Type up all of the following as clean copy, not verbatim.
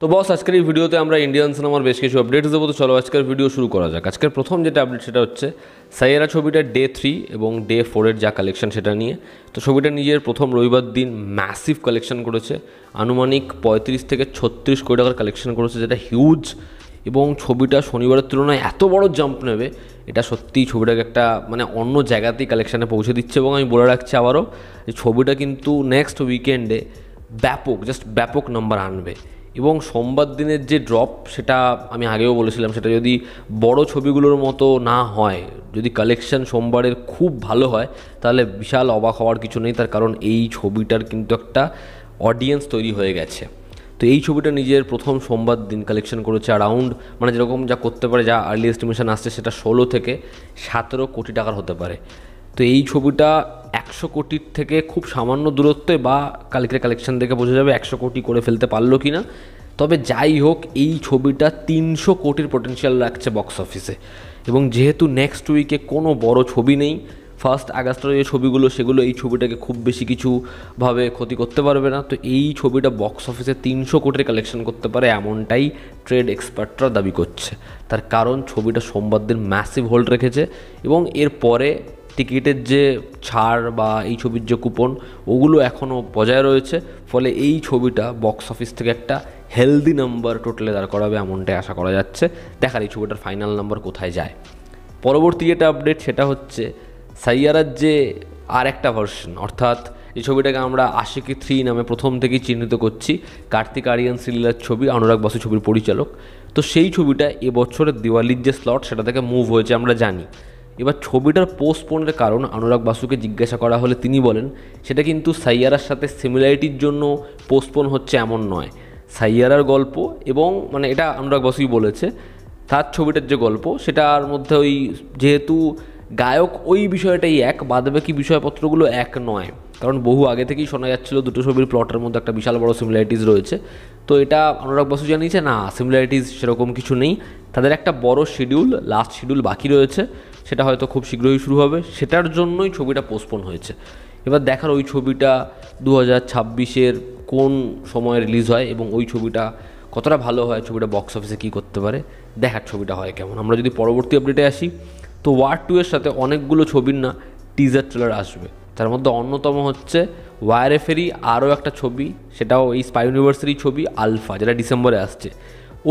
তো বস আজকের এই ভিডিওতে আমরা ইন্ডিয়ান সিনেমার বেশ কিছু আপডেটস দেবো। তো চলো আজকের ভিডিও শুরু করা যাক। আজকের প্রথম যেটা আপডেট সেটা হচ্ছে সাইয়ারা ছবিটার ডে 3 এবং ডে 4-এর যা কালেকশন সেটা নিয়ে। তো ছবিটা নিজের প্রথম রবিবার দিন ম্যাসিভ কালেকশন করেছে, আনুমানিক 35 থেকে 36 কোটি টাকার কালেকশন করেছে, যেটা হিউজ। এবং ছবিটা শনিবারের তুলনায় এত বড় জাম্প নেবে, এটা সত্যিই ছবিটাকে একটা অন্য জায়গাতেই কালেকশানে পৌঁছে দিচ্ছে। এবং আমি বলে রাখছি আবারও যে ছবিটা কিন্তু নেক্সট উইকেন্ডে ব্যাপক নাম্বার আনবে। এবং সোমবার দিনের যে ড্রপ সেটা আমি আগেও বলেছিলাম, সেটা যদি বড় ছবিগুলোর মতো না হয়, যদি কালেকশন সোমবারের খুব ভালো হয়, তাহলে বিশাল অবাক হওয়ার কিছু নেই। তার কারণ এই ছবিটার কিন্তু একটা অডিয়েন্স তৈরি হয়ে গেছে। তো এই ছবিটা নিজের প্রথম সোমবার দিন কালেকশন করেছে অ্যারাউন্ড যেরকম যা করতে পারে, যা আর্লি এস্টিমেশন আসছে, সেটা 16 থেকে 17 কোটি টাকার হতে পারে। তো এই ছবিটা 100 কোটির থেকে খুব সামান্য দূরত্বে, বা কালকের কালেকশন দেখে বোঝা যাবে 100 কোটি করে ফেলতে পারলো কি না। তবে যাই হোক, এই ছবিটা 300 কোটির পটেনশিয়াল রাখছে বক্স অফিসে। এবং যেহেতু নেক্সট উইকে কোনো বড় ছবি নেই, 1 আগস্টের যে ছবিগুলো, সেগুলো এই ছবিটাকে খুব বেশি কিছুভাবে ক্ষতি করতে পারবে না। তো এই ছবিটা বক্স অফিসে 300 কোটির কালেকশন করতে পারে, এমনটাই ট্রেড এক্সপার্টরা দাবি করছে। তার কারণ ছবিটা সোমবার দিন ম্যাসিভ হোল্ড রেখেছে, এবং এরপরে টিকিটের যে ছাড় বা এই ছবির যে কুপন, ওগুলো এখনও বজায় রয়েছে। ফলে এই ছবিটা বক্স অফিস থেকে একটা হেলদি নাম্বার টোটালে দাঁড় করাবে, এমনটাই আশা করা যাচ্ছে। দেখার এই ছবিটার ফাইনাল নাম্বার কোথায় যায়। পরবর্তী যেটা আপডেট সেটা হচ্ছে সাইয়ারার যে আর একটা ভার্সন, অর্থাৎ এই ছবিটাকে আমরা আশিকি 3 নামে প্রথম থেকেই চিহ্নিত করছি। কার্তিক আরিয়ান সিরিয়ালের ছবি, অনুরাগ বসু ছবির পরিচালক। তো সেই ছবিটা এবছরের দিওয়ালির যে স্লট সেটা থেকে মুভ হয়েছে আমরা জানি। এবার ছবিটার পোস্টপোনের কারণ অনুরাগ বাসুকে জিজ্ঞাসা করা হলে তিনি বলেন সেটা কিন্তু সাইয়ারার সাথে সিমিলারিটির জন্য পোস্টপোন হচ্ছে এমন নয়। সাইয়ারার গল্প এবং এটা অনুরাগ বাসুই বলেছে, তার ছবিটার যে গল্প সেটার মধ্যে ওই যেহেতু গায়ক ওই বিষয়টাই এক, বাদবাকি বিষয়পত্রগুলো এক নয়। কারণ বহু আগে থেকেই শোনা যাচ্ছিলো দুটো ছবির প্লটের মধ্যে একটা বিশাল বড় সিমিলারিটিস রয়েছে। তো এটা অনুরাগ বাসু জানিয়েছে না, সিমিলারিটিস সেরকম কিছু নেই। তাদের একটা বড় লাস্ট শিডিউল বাকি রয়েছে, সেটা হয়তো খুব শীঘ্রই শুরু হবে, সেটার জন্যই ছবিটা পোস্টপোন হয়েছে। এবার দেখার ওই ছবিটা 2026-এর কোন সময় রিলিজ হয় এবং ওই ছবিটা কতটা ভালো হয়, ছবিটা বক্স অফিসে কী করতে পারে, দেখার ছবিটা হয় কেমন। আমরা যদি পরবর্তী আপডেটে আসি, তো ওয়ার 2-এর সাথে অনেকগুলো ছবির টিজার ট্রেলার আসবে। তার মধ্যে অন্যতম হচ্ছে ওয়ারএফেরই আরও একটা ছবি, সেটাও এই স্পাই ইউনিভার্সেরই ছবি আলফা, যেটা ডিসেম্বরে আসছে।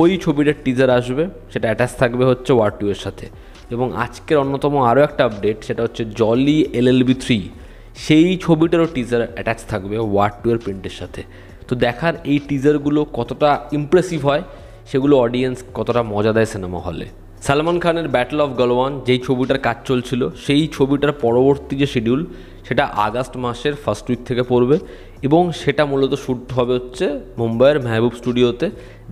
ওই ছবিটার টিজার আসবে, সেটা অ্যাটাচ থাকবে হচ্ছে ওয়ার 2-এর সাথে। এবং আজকের অন্যতম আরও একটা আপডেট সেটা হচ্ছে জলি LLB 3, সেই ছবিটারও টিজার অ্যাটাচ থাকবে ওয়ার 2-এর প্রিন্টের সাথে। তো দেখার এই টিজারগুলো কতটা ইমপ্রেসিভ হয়, সেগুলো অডিয়েন্স কতটা মজা দেয় সিনেমা হলে। সালমান খানের ব্যাটল অফ গলওয়ান যেই ছবিটার কাজ চলছিল, সেই ছবিটার পরবর্তী যে শিডিউল সেটা আগস্ট মাসের ফার্স্ট উইক থেকে পড়বে। এবং সেটা মূলত শ্যুট হবে হচ্ছে মুম্বাইয়ের মেহবুব স্টুডিওতে,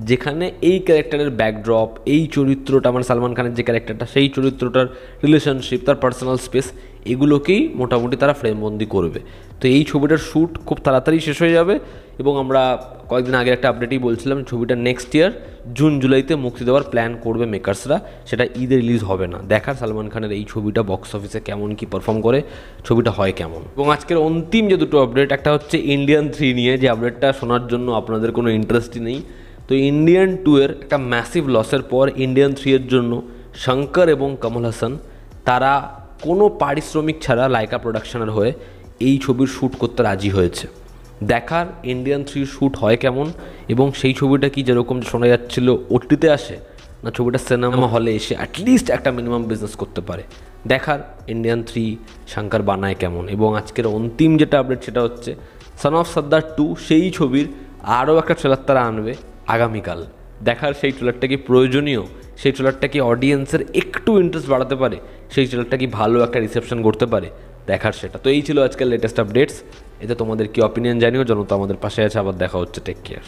যেখানে এই ক্যারেক্টারের ব্যাকড্রপ, এই চরিত্রটা সালমান খানের যে ক্যারেক্টারটা, সেই চরিত্রটার রিলেশনশিপ, তার পার্সোনাল স্পেস, এগুলোকেই মোটামুটি তারা ফ্রেমবন্দি করবে। তো এই ছবিটার শ্যুট খুব তাড়াতাড়ি শেষ হয়ে যাবে। এবং আমরা কয়েকদিন আগের একটা আপডেটেই বলছিলাম ছবিটা নেক্সট ইয়ার জুন জুলাইতে মুক্তি দেওয়ার প্ল্যান করবে মেকার্সরা, সেটা ঈদে রিলিজ হবে না। দেখার সালমান খানের এই ছবিটা বক্স অফিসে কেমন কি পারফর্ম করে, ছবিটা হয় কেমন। এবং আজকের অন্তিম যে দুটো আপডেট, একটা হচ্ছে ইন্ডিয়ান 3 নিয়ে, যে আপডেটটা শোনার জন্য আপনাদের কোনো ইন্টারেস্টই নেই। তো ইন্ডিয়ান 2-এর একটা ম্যাসিভ লসের পর ইন্ডিয়ান 3-এর জন্য শঙ্কর এবং কমল হাসান তারা কোনো পারিশ্রমিক ছাড়া লাইকা প্রোডাকশনের হয়ে এই ছবির শ্যুট করতে রাজি হয়েছে। দেখার ইন্ডিয়ান 3 শ্যুট হয় কেমন, এবং সেই ছবিটা কি যেরকম শোনা যাচ্ছিল ওটিতে আসে, না ছবিটা সিনেমা হলে এসে অ্যাটলিস্ট একটা মিনিমাম বিজনেস করতে পারে। দেখার ইন্ডিয়ান 3 শঙ্কর বানায় কেমন। এবং আজকের অন্তিম যেটা আপডেট সেটা হচ্ছে সন অফ সর্দার 2, সেই ছবির আরও একটা ট্রেলার তারা আনবে আগামীকাল। দেখার সেই ট্রেলারটা কি প্রয়োজনীয়, সেই ট্রেলারটা কি অডিয়েন্সের একটু ইন্টারেস্ট বাড়াতে পারে, সেই ট্রেলারটা কি ভালো একটা রিসেপশন করতে পারে, দেখার সেটা। তো এই ছিল আজকের লেটেস্ট আপডেটস। এতে তোমাদের কি অপিনিয়ন জানিও, জনতা আমাদের পাশে আছে। আবার দেখা হচ্ছে, টেক কেয়ার।